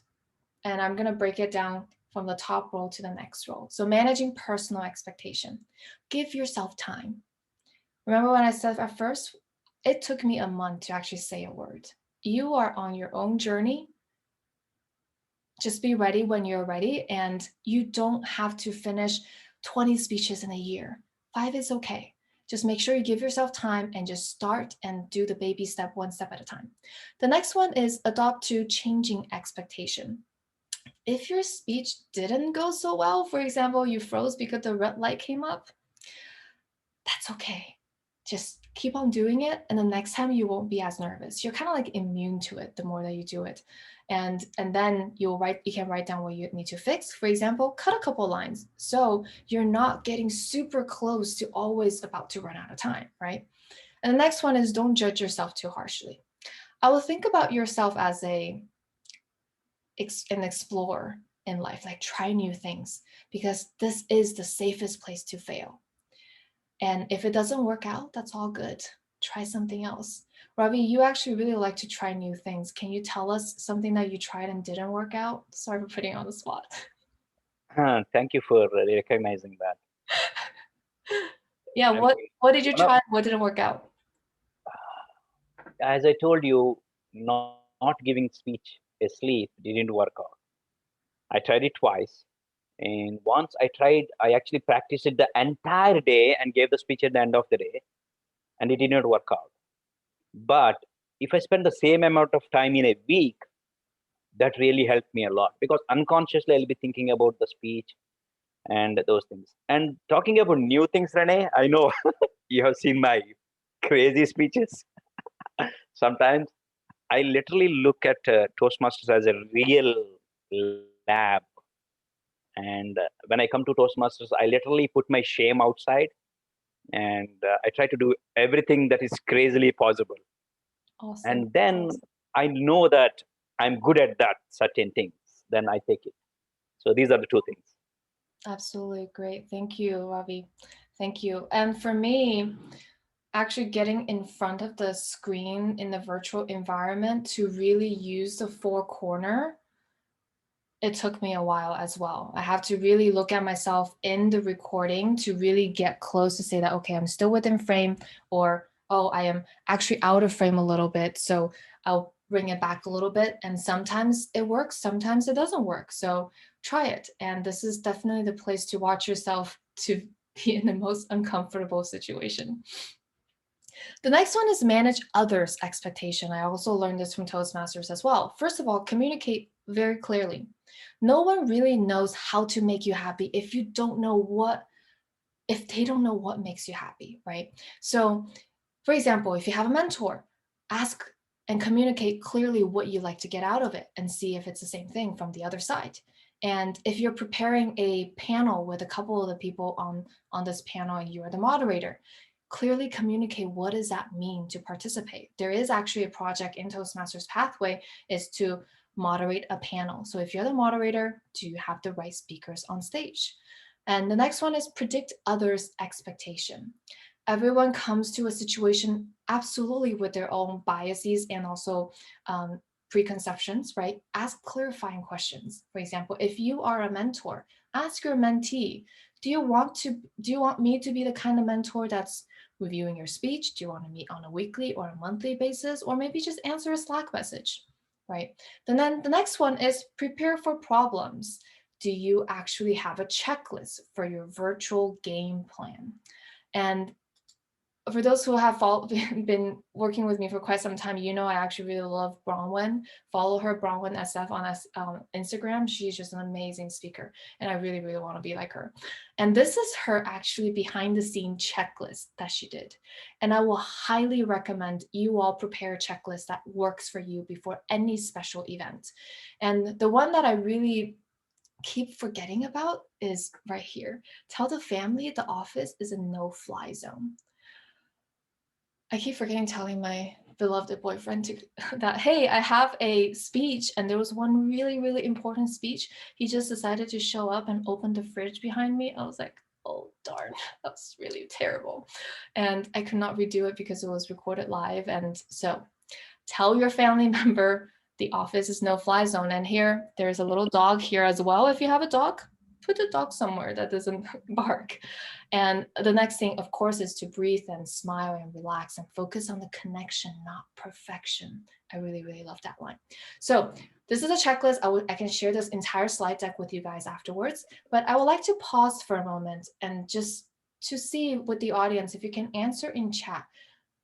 And I'm going to break it down from the top role to the next role. So managing personal expectation. Give yourself time. Remember when I said at first, it took me a month to actually say a word. You are on your own journey. Just be ready when you're ready. And you don't have to finish 20 speeches in a year. 5 is okay. Just make sure you give yourself time and just start and do the baby step, one step at a time. The next one is adopt to changing expectation. If your speech didn't go so well, for example, you froze because the red light came up, that's okay. Just keep on doing it. And the next time you won't be as nervous. You're kind of like immune to it the more that you do it. And then you can write down what you need to fix. For example, cut a couple lines. So you're not getting super close to always about to run out of time, right? And the next one is don't judge yourself too harshly. I will think about yourself as an explorer in life, like try new things, because this is the safest place to fail. And if it doesn't work out, that's all good. Try something else. Ravi, you actually really like to try new things. Can you tell us something that you tried and didn't work out? Sorry for putting you on the spot. Thank you for recognizing that. Yeah, what did you try? What didn't work out? As I told you, not giving speech a sleep didn't work out. I tried it twice. And once I actually practiced it the entire day and gave the speech at the end of the day, and it did not work out. But if I spend the same amount of time in a week, that really helped me a lot, because unconsciously I'll be thinking about the speech and those things. And talking about new things, Renee, I know you have seen my crazy speeches. Sometimes I literally look at Toastmasters as a real lab. And when I come to Toastmasters, I literally put my shame outside, and I try to do everything that is crazily possible. Awesome. And then I know that I'm good at that certain things, then I take it. So these are the 2 things. Absolutely great. Thank you, Ravi. Thank you. And for me, actually getting in front of the screen in the virtual environment to really use the 4-corner, it took me a while as well. I have to really look at myself in the recording to really get close to say that, okay, I'm still within frame, or, oh, I am actually out of frame a little bit. So I'll bring it back a little bit. And sometimes it works, sometimes it doesn't work. So try it. And this is definitely the place to watch yourself to be in the most uncomfortable situation. The next one is manage others' expectation. I also learned this from Toastmasters as well. First of all, communicate very clearly. No one really knows how to make you happy if they don't know what makes you happy, right? So, for example, if you have a mentor, ask and communicate clearly what you like to get out of it and see if it's the same thing from the other side. And if you're preparing a panel with a couple of the people on this panel and you're the moderator, clearly communicate what does that mean to participate. There is actually a project in Toastmasters Pathway is to moderate a panel. So if you're the moderator, do you have the right speakers on stage? And the next one is predict others' expectation. Everyone comes to a situation absolutely with their own biases and also preconceptions, right? Ask clarifying questions. For example, if you are a mentor, ask your mentee, do you want me to be the kind of mentor that's reviewing your speech? Do you want to meet on a weekly or a monthly basis? Or maybe just answer a Slack message, right? Then the next one is prepare for problems. Do you actually have a checklist for your virtual game plan? And for those who have been working with me for quite some time, you know I actually really love Bronwyn. Follow her, Bronwyn SF on Instagram. She's just an amazing speaker, and I really, really want to be like her. And this is her actually behind the scene checklist that she did. And I will highly recommend you all prepare a checklist that works for you before any special event. And the one that I really keep forgetting about is right here. Tell the family the office is a no-fly zone. I keep forgetting telling my beloved boyfriend that, hey, I have a speech, and there was one really, really important speech. He just decided to show up and open the fridge behind me. I was like, oh, darn, that's really terrible. And I could not redo it because it was recorded live. And so tell your family member the office is no fly zone. And here, there's a little dog here as well. If you have a dog, put the dog somewhere that doesn't bark. And the next thing, of course, is to breathe and smile and relax and focus on the connection, not perfection. I really, really love that line. So this is a checklist. I can share this entire slide deck with you guys afterwards, but I would like to pause for a moment and just to see with the audience, if you can answer in chat,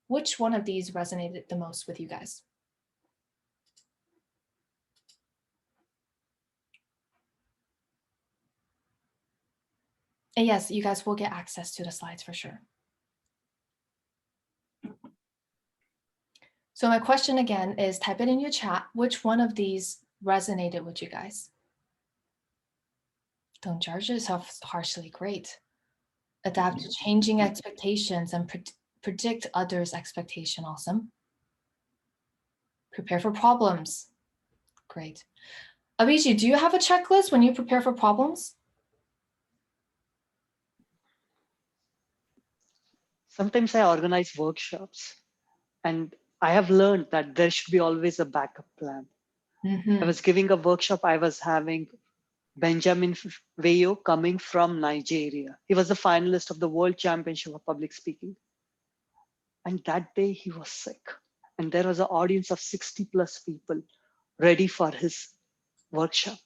which one of these resonated the most with you guys? And yes, you guys will get access to the slides for sure. So my question again is, type it in your chat, which one of these resonated with you guys? Don't judge yourself harshly, great. Adapt to changing expectations and predict others' expectation, awesome. Prepare for problems, great. Abhijit, do you have a checklist when you prepare for problems? Sometimes I organize workshops, and I have learned that there should be always a backup plan. I was giving a workshop. I was having Benjamin Wayo coming from Nigeria. He was the finalist of the World Championship of Public Speaking. And that day he was sick. And there was an audience of 60 plus people ready for his workshop.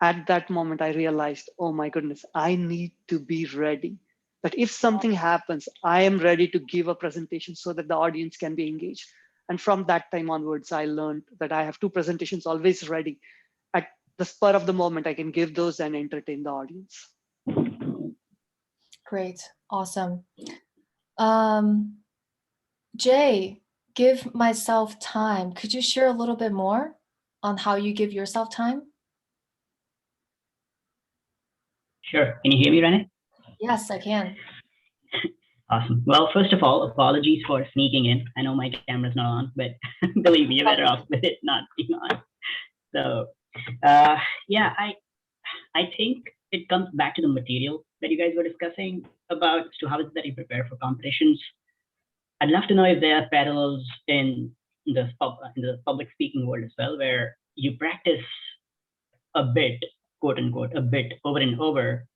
At that moment, I realized, oh my goodness, I need to be ready. But if something happens, I am ready to give a presentation so that the audience can be engaged. And from that time onwards, I learned that I have two presentations always ready. At the spur of the moment, I can give those and entertain the audience. Great, awesome. Jay, give myself time. Could you share a little bit more on how you give yourself time? Sure. Can you hear me, Renee? Yes, I can. Awesome. Well, first of all, apologies for sneaking in. I know my camera's not on, but believe me, you're better off with it not being on. So, yeah, I think it comes back to the material that you guys were discussing about as to how is it that you prepare for competitions. I'd love to know if there are parallels in the public speaking world as well, where you practice a bit, quote unquote, a bit over and over,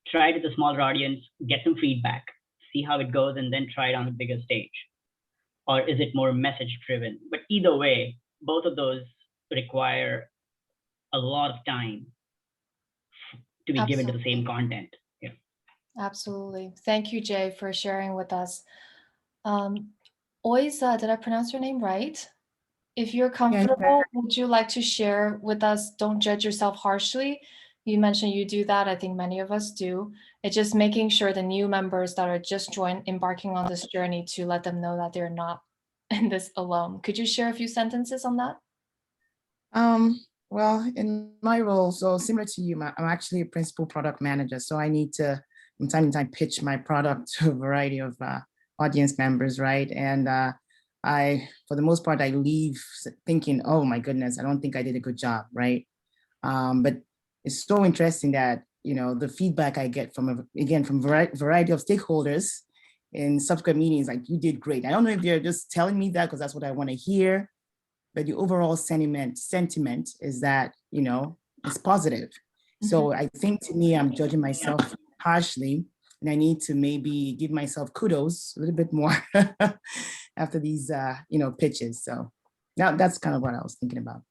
try it with a smaller audience, get some feedback, see how it goes, and then try it on a bigger stage? Or is it more message driven? But either way, both of those require a lot of time to be given to the same content. Yeah. Absolutely. Thank you, Jay, for sharing with us. Oisa, did I pronounce your name right? If you're Yeah, comfortable, would you like to share with us, don't judge yourself harshly? You mentioned you do that. I think many of us do. It's just making sure the new members that are just embarking on this journey, to let them know that they're not in this alone. Could you share a few sentences on that? Well, in my role, so similar to you, I'm actually a principal product manager. So I need to, from time to time, pitch my product to a variety of audience members, right? And for the most part, I leave thinking, oh my goodness, I don't think I did a good job, right? But it's so interesting that, the feedback I get from, again, from variety of stakeholders in subsequent meetings, like, you did great. I don't know if they're just telling me that because that's what I want to hear, but the overall sentiment is that, it's positive. So I think, to me, I'm judging myself harshly, and I need to maybe give myself kudos a little bit more after these, pitches. So that's kind of what I was thinking about.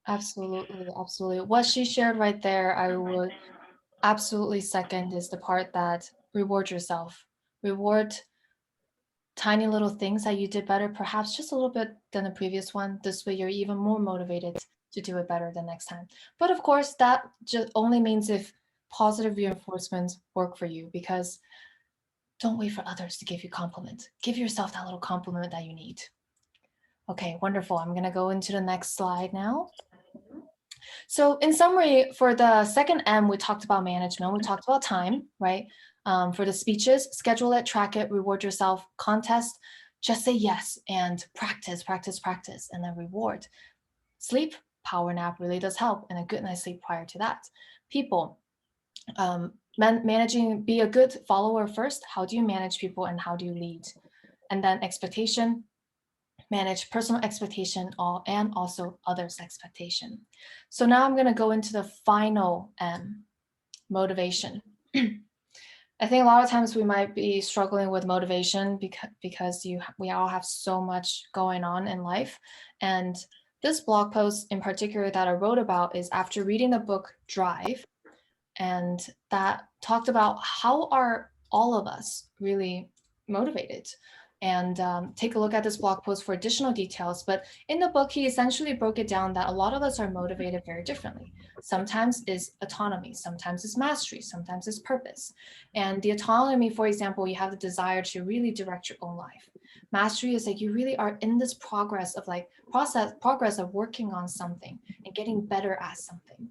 Absolutely, absolutely. What she shared right there, I would absolutely second, is the part that reward yourself. Reward tiny little things that you did better, perhaps just a little bit than the previous one. This way you're even more motivated to do it better the next time. But of course, that just only means if positive reinforcements work for you, because don't wait for others to give you compliment. Give yourself that little compliment that you need. Okay, wonderful. I'm gonna go into the next slide now. So in summary, for the second M, we talked about management. We talked about time, right? For the speeches, schedule it, track it, reward yourself. Contest, just say yes and practice, practice, practice, and then reward. Sleep, power nap really does help, and a good night's sleep prior to that. People, managing, be a good follower first. How do you manage people and how do you lead? And then expectation, manage personal expectation and also others' expectation. So now I'm going to go into the final M, motivation. I think a lot of times we might be struggling with motivation because we all have so much going on in life. And this blog post in particular that I wrote about is after reading the book Drive, and that talked about how are all of us really motivated. And take a look at this blog post for additional details. But in the book, he essentially broke it down that a lot of us are motivated very differently. Sometimes it's autonomy, sometimes it's mastery, sometimes it's purpose. And the autonomy, for example, you have the desire to really direct your own life. Mastery is like you really are in this progress of working on something and getting better at something.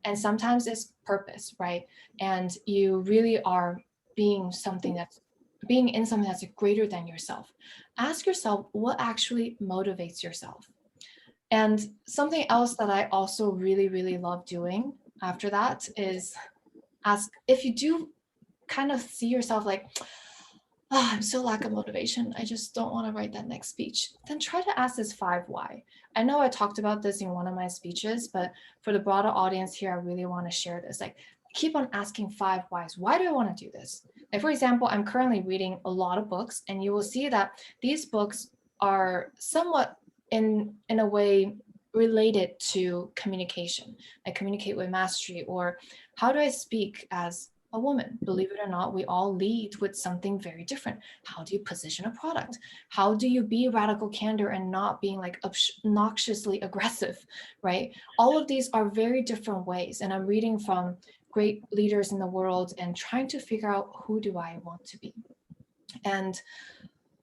And sometimes it's purpose, right? And you really are being in something that's greater than yourself. Ask yourself what actually motivates yourself. And something else that I also really, really love doing after that is ask if you do kind of see yourself like, oh, I'm so lack of motivation, I just don't want to write that next speech. Then try to ask this 5 why. I know I talked about this in one of my speeches, but for the broader audience here, I really want to share this. Like, keep on asking 5 whys. Why do I want to do this? Like, for example, I'm currently reading a lot of books, and you will see that these books are somewhat in a way related to communication. I communicate with mastery, or how do I speak as a woman? Believe it or not, we all lead with something very different. How do you position a product? How do you be radical candor and not being like obnoxiously aggressive, right? All of these are very different ways. And I'm reading from great leaders in the world and trying to figure out, who do I want to be? And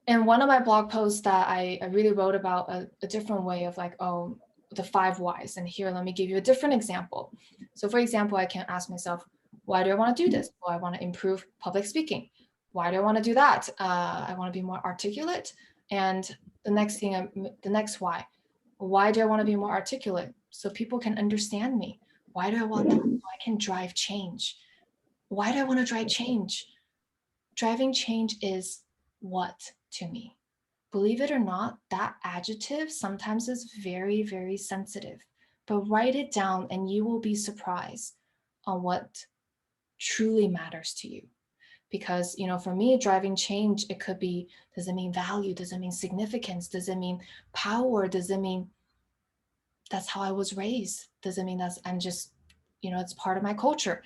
in one of my blog posts that I really wrote about a different way of like, oh, the 5 whys. And here, let me give you a different example. So for example, I can ask myself, why do I want to do this? Well, I want to improve public speaking. Why do I want to do that? I want to be more articulate. And the next why do I want to be more articulate? So people can understand me. Why do I want that? So I can drive change. Why do I want to drive change? Driving change is what to me? Believe it or not, that adjective sometimes is very, very sensitive, but write it down and you will be surprised on what truly matters to you. Because, for me, driving change, it could be, does it mean value? Does it mean significance? Does it mean power? Does it mean that's how I was raised? Does it mean I'm just, it's part of my culture?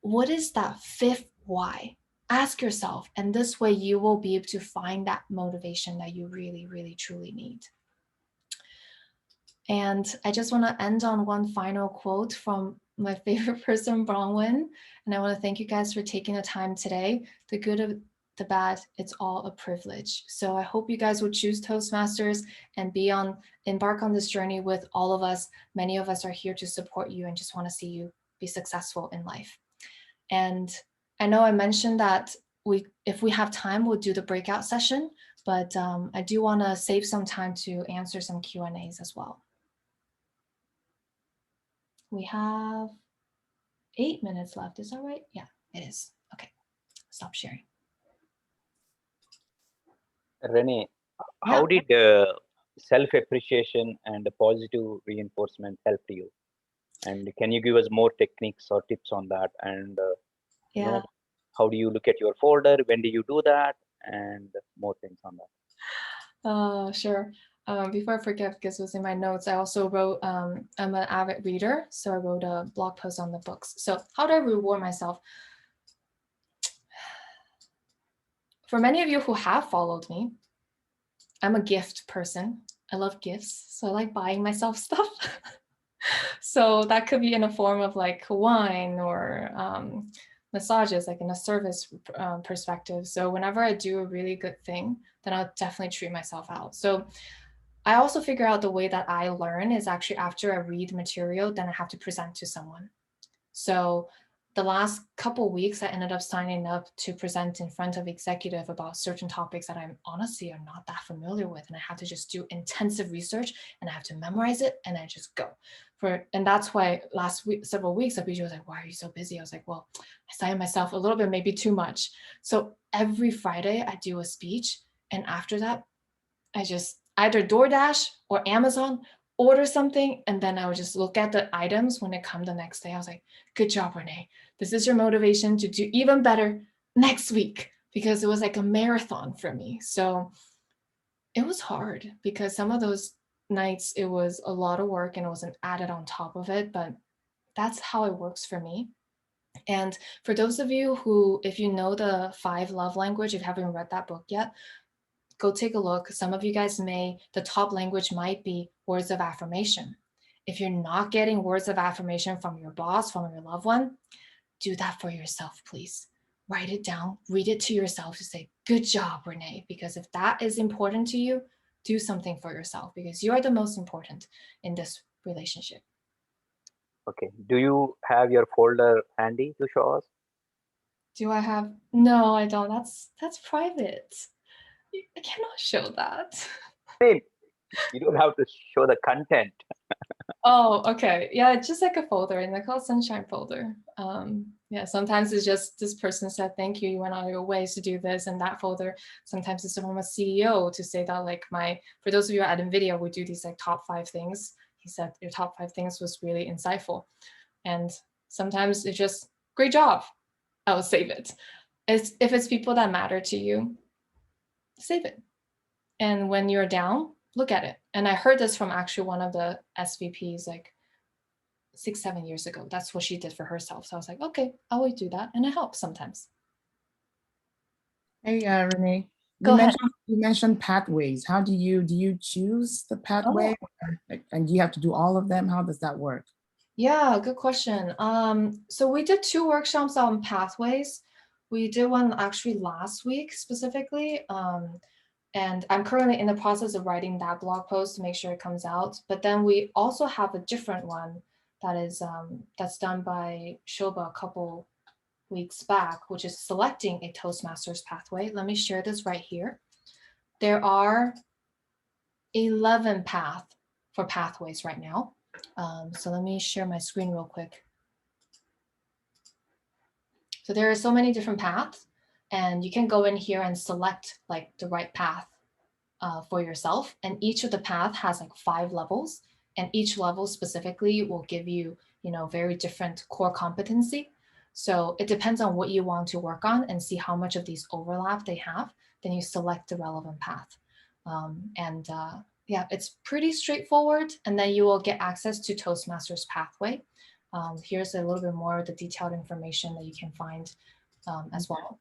What is that 5th why? Ask yourself, and this way you will be able to find that motivation that you really, really, truly need. And I just want to end on one final quote from my favorite person, Bronwyn. And I want to thank you guys for taking the time today. The good of the bad, it's all a privilege. So I hope you guys will choose Toastmasters and embark on this journey with all of us. Many of us are here to support you and just want to see you be successful in life. And I know I mentioned that if we have time, we'll do the breakout session, but I do want to save some time to answer some Q&As as well. We have 8 minutes left. Is that right? Yeah, it is. Okay, stop sharing. Renee, how did self-appreciation and positive reinforcement help you? And can you give us more techniques or tips on that? And you know, how do you look at your folder? When do you do that? And more things on that. Sure. Before I forget, because it was in my notes, I also wrote, I'm an avid reader, so I wrote a blog post on the books. So how do I reward myself? For many of you who have followed me, I'm a gift person. I love gifts, so I like buying myself stuff. So that could be in a form of like wine or massages, like in a service perspective. So whenever I do a really good thing, then I'll definitely treat myself out. So I also figure out the way that I learn is actually after I read material, then I have to present to someone. So the last couple of weeks, I ended up signing up to present in front of executive about certain topics that I'm honestly am not that familiar with. And I have to just do intensive research and I have to memorize it and I just go. And that's why last week, several weeks, BJ was like, why are you so busy? I was like, well, I signed myself a little bit, maybe too much. So every Friday I do a speech. And after that, I just either DoorDash or Amazon order something, and then I would just look at the items when it comes the next day. I was like, good job, Renee. This is your motivation to do even better next week, because it was like a marathon for me. So it was hard because some of those nights it was a lot of work and it wasn't added on top of it, but that's how it works for me. And for those of you who, if you know the 5 love language, if you haven't read that book yet, go take a look. Some of you guys the top language might be words of affirmation. If you're not getting words of affirmation from your boss, from your loved one, do that for yourself, please. Write it down, read it to yourself to say, good job, Renee, because if that is important to you, do something for yourself because you are the most important in this relationship. Okay. Do you have your folder handy to show us? Do I have? No, I don't. That's private. I cannot show that. Hey, you don't have to show the content. Oh, okay. Yeah, it's just like a folder, and they call it Sunshine folder. Yeah, sometimes it's just this person said, thank you, you went out of your ways to do this, and that folder. Sometimes it's from a CEO to say that, like, for those of you at NVIDIA, we do these like top 5 things. He said your top 5 things was really insightful. And sometimes it's just, great job. I will save it. If it's people that matter to you, save it. And when you're down, look at it. And I heard this from actually one of the SVPs like 6-7 years ago. That's what she did for herself. So I was like, okay, I will do that. And it helps sometimes. Hey, Renee. Go ahead. You mentioned pathways. How do you choose the pathway? And do you have to do all of them? How does that work? Yeah, good question. So we did 2 workshops on pathways. We did one actually last week specifically. And I'm currently in the process of writing that blog post to make sure it comes out. But then we also have a different one that is that's done by Shoba a couple weeks back, which is selecting a Toastmasters pathway. Let me share this right here. There are 11 paths for pathways right now. So let me share my screen real quick. So there are so many different paths, and you can go in here and select like the right path for yourself. And each of the path has like 5 levels, and each level specifically will give you, very different core competency. So it depends on what you want to work on and see how much of these overlap they have. Then you select the relevant path. Yeah, it's pretty straightforward. And then you will get access to Toastmasters pathway. Here's a little bit more of the detailed information that you can find as well.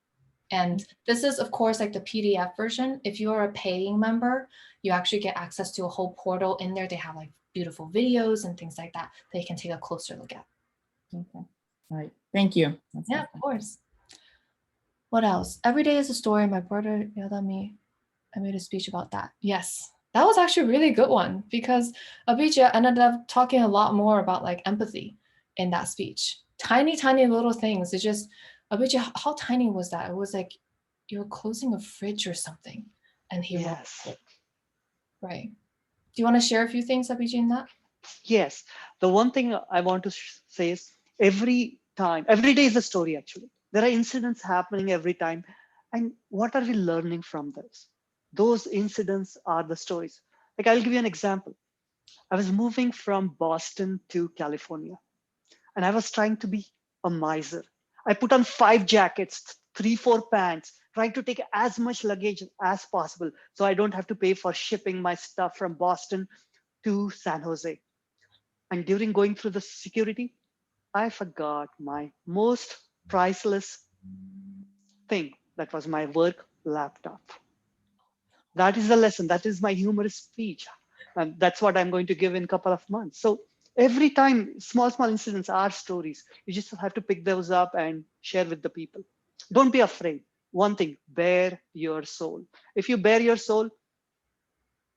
And this is, of course, like the PDF version. If you are a paying member, you actually get access to a whole portal. In there, they have like beautiful videos and things like that that you can take a closer look at. Okay. All right. Thank you. That's Yeah, helpful. of course. What else? Every day is a story. My brother yelled at me. I made a speech about that. Yes, that was actually a really good one because Abhijit ended up talking a lot more about like empathy in that speech. Tiny, tiny little things. It's just, Abhijit, how tiny was that? It was like you were closing a fridge or something, and he wrote Yes. it. Right. Do you want to share a few things, Abhijit, in that? Yes. The one thing I want to say is every day is a story actually. There are incidents happening every time. And what are we learning from this? Those incidents are the stories. Like I'll give you an example. I was moving from Boston to California and I was trying to be a miser. I put on 5 jackets, 3, 4 pants, trying to take as much luggage as possible so I don't have to pay for shipping my stuff from Boston to San Jose. And during going through the security, I forgot my most priceless thing. That was my work laptop. That is the lesson. That is my humorous speech. And that's what I'm going to give in a couple of months. So every time, small incidents are stories. You just have to pick those up and share with the people. Don't be afraid. One thing, bare your soul. If you bare your soul,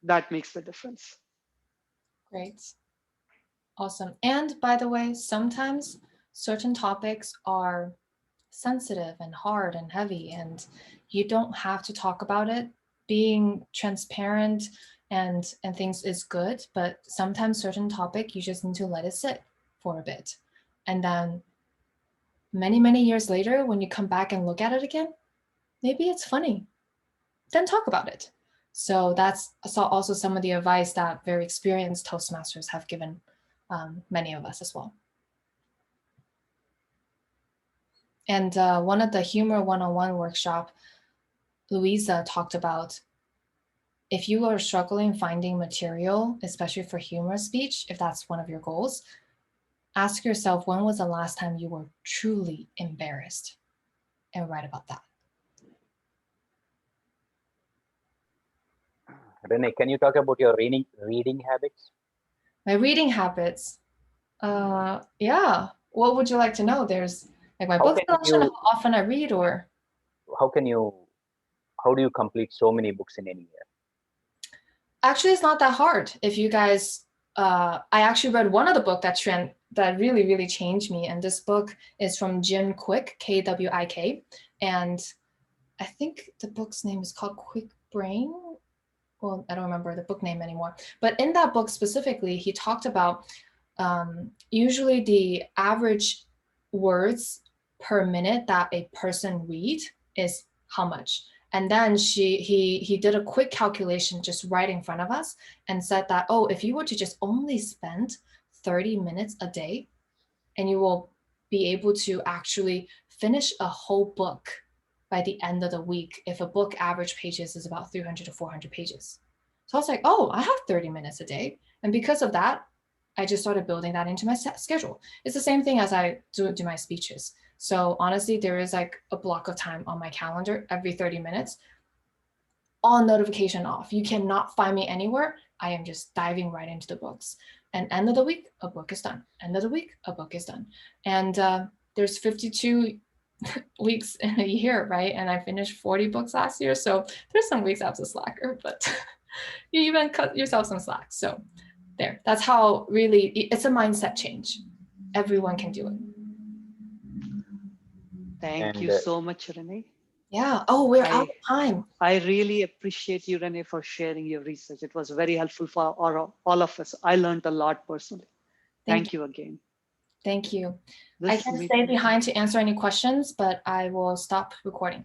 that makes the difference. Great. Awesome. And by the way, sometimes certain topics are sensitive and hard and heavy, and you don't have to talk about it. Being transparent and things is good, but sometimes certain topic, you just need to let it sit for a bit. And then many years later, when you come back and look at it again, maybe it's funny. Then talk about it. So that's also some of the advice that very experienced Toastmasters have given many of us as well. And one of the Humor 101 workshop, Louisa talked about if you are struggling finding material, especially for humor speech, if that's one of your goals, ask yourself, when was the last time you were truly embarrassed? And write about that. Renee, can you talk about your reading habits? My reading habits. Yeah. What would you like to know? There's like my book selection, how often I read, or how do you complete so many books in any year? Actually, it's not that hard. If you guys, I actually read one of the book that really changed me. And this book is from Jim Kwik, Kwik. And I think the book's name is called Quick Brain. Well, I don't remember the book name anymore. But in that book specifically, he talked about usually the average words per minute that a person read is how much. And then he did a quick calculation just right in front of us and said that, oh, if you were to just only spend 30 minutes a day, and you will be able to actually finish a whole book by the end of the week if a book average pages is about 300 to 400 pages. So I was like, oh, I have 30 minutes a day. And because of that, I just started building that into my schedule. It's the same thing as I do my speeches. So honestly, there is like a block of time on my calendar every 30 minutes, all notification off. You cannot find me anywhere. I am just diving right into the books. And end of the week, a book is done. End of the week, a book is done. And there's 52 weeks in a year, right? And I finished 40 books last year. So there's some weeks I was a slacker, but you even cut yourself some slack. So there, that's how really, it's a mindset change. Everyone can do it. Thank you so much, Renee. Yeah. Oh, we're out of time. I really appreciate you, Renee, for sharing your research. It was very helpful for all of us. I learned a lot personally. Thank you again. Thank you. I can stay behind to answer any questions, but I will stop recording.